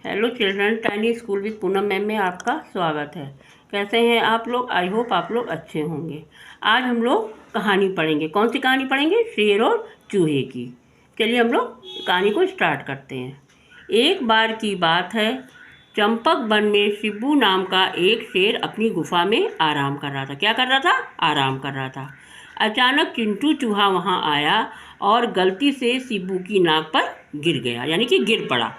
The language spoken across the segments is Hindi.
Hello children, tiny school with Poonam ma'am में आपका स्वागत है। कैसे हैं आप लोग? आई होप आप लोग अच्छे होंगे। आज हम लोग कहानी पढ़ेंगे। कौन सी कहानी पढ़ेंगे? शेर और चूहे की। चलिए हम लोग कहानी को स्टार्ट करते हैं। एक बार की बात है, चंपक वन में शिबू नाम का एक शेर अपनी गुफा में आराम कर रहा था। क्या कर रहा था? आराम कर रहा था। अचानक चिंटू चूहा वहाँ आया और गलती से शिबू की नाक पर गिर गया, यानी कि गिर पड़ा।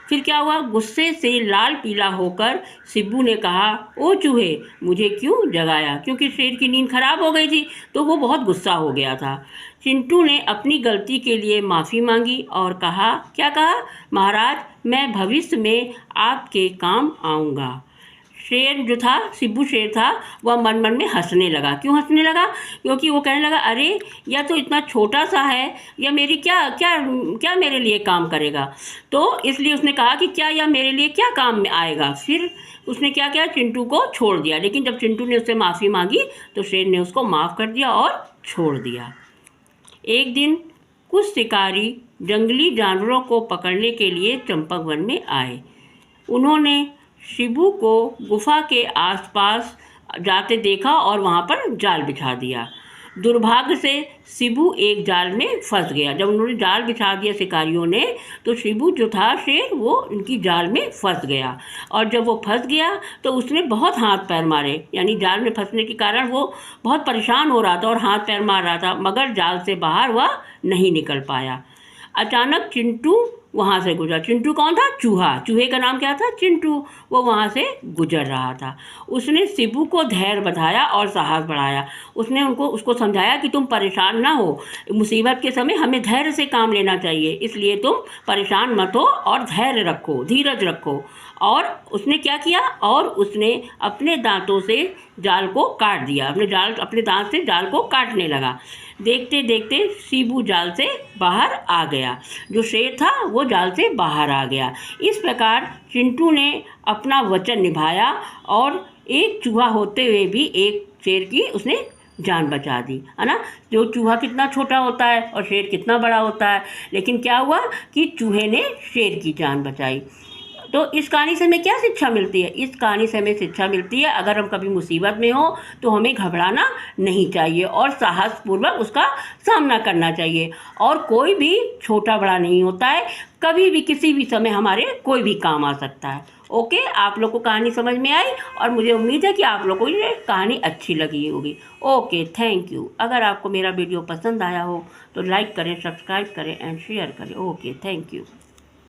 फिर क्या हुआ? गुस्से से लाल पीला होकर शिबू ने कहा, ओ चूहे, मुझे क्यों जगाया? क्योंकि शेर की नींद खराब हो गई थी तो वो बहुत गुस्सा हो गया था। चिंटू ने अपनी गलती के लिए माफ़ी मांगी और कहा, क्या कहा? महाराज, मैं भविष्य में आपके काम आऊँगा। शेर जो था, शिबू शेर था, वह मन मन में हंसने लगा। क्यों हंसने लगा? क्योंकि वो कहने लगा, अरे यह तो इतना छोटा सा है, यह मेरी क्या क्या क्या मेरे लिए काम करेगा। तो इसलिए उसने कहा कि क्या यह मेरे लिए क्या काम में आएगा। फिर उसने क्या किया? चिंटू को छोड़ दिया। लेकिन जब चिंटू ने उससे माफ़ी मांगी तो शेर ने उसको माफ़ कर दिया और छोड़ दिया। एक दिन कुछ शिकारी जंगली जानवरों को पकड़ने के लिए चंपक वन में आए। उन्होंने शिबू को गुफा के आसपास जाते देखा और वहाँ पर जाल बिछा दिया। दुर्भाग्य से शिबू एक जाल में फंस गया। जब उन्होंने जाल बिछा दिया शिकारियों ने, तो शिबू जो था शेर, वो उनकी जाल में फंस गया। और जब वो फंस गया तो उसने बहुत हाथ पैर मारे, यानी जाल में फंसने के कारण वो बहुत परेशान हो रहा था और हाथ पैर मार रहा था, मगर जाल से बाहर वह नहीं निकल पाया। अचानक चिंटू वहाँ से गुजरा। चिंटू कौन था? चूहा। चूहे का नाम क्या था? चिंटू। वो वहाँ से गुजर रहा था। उसने शिबू को धैर्य बढ़ाया और साहस बढ़ाया। उसने उसको समझाया कि तुम परेशान ना हो, मुसीबत के समय हमें धैर्य से काम लेना चाहिए, इसलिए तुम परेशान मत हो और धैर्य रखो, धीरज रखो। और उसने क्या किया? और उसने अपने दांतों से जाल को काट दिया। अपने दांत से जाल को काटने लगा। देखते देखते शिबू जाल से बाहर आ गया। जो शेर था वो जाल से बाहर आ गया। इस प्रकार चिंटू ने अपना वचन निभाया और एक चूहा होते हुए भी एक शेर की उसने जान बचा दी, है ना। जो चूहा कितना छोटा होता है और शेर कितना बड़ा होता है, लेकिन क्या हुआ कि चूहे ने शेर की जान बचाई। तो इस कहानी से हमें क्या शिक्षा मिलती है? इस कहानी से हमें शिक्षा मिलती है, अगर हम कभी मुसीबत में हो तो हमें घबराना नहीं चाहिए और साहसपूर्वक उसका सामना करना चाहिए। और कोई भी छोटा बड़ा नहीं होता है, कभी भी किसी भी समय हमारे कोई भी काम आ सकता है। ओके, आप लोग को कहानी समझ में आई और मुझे उम्मीद है कि आप लोगों को ये कहानी अच्छी लगी होगी। Okay, thank you. अगर आपको मेरा वीडियो पसंद आया हो तो लाइक करें, सब्सक्राइब करें एंड शेयर करें। Okay, thank you.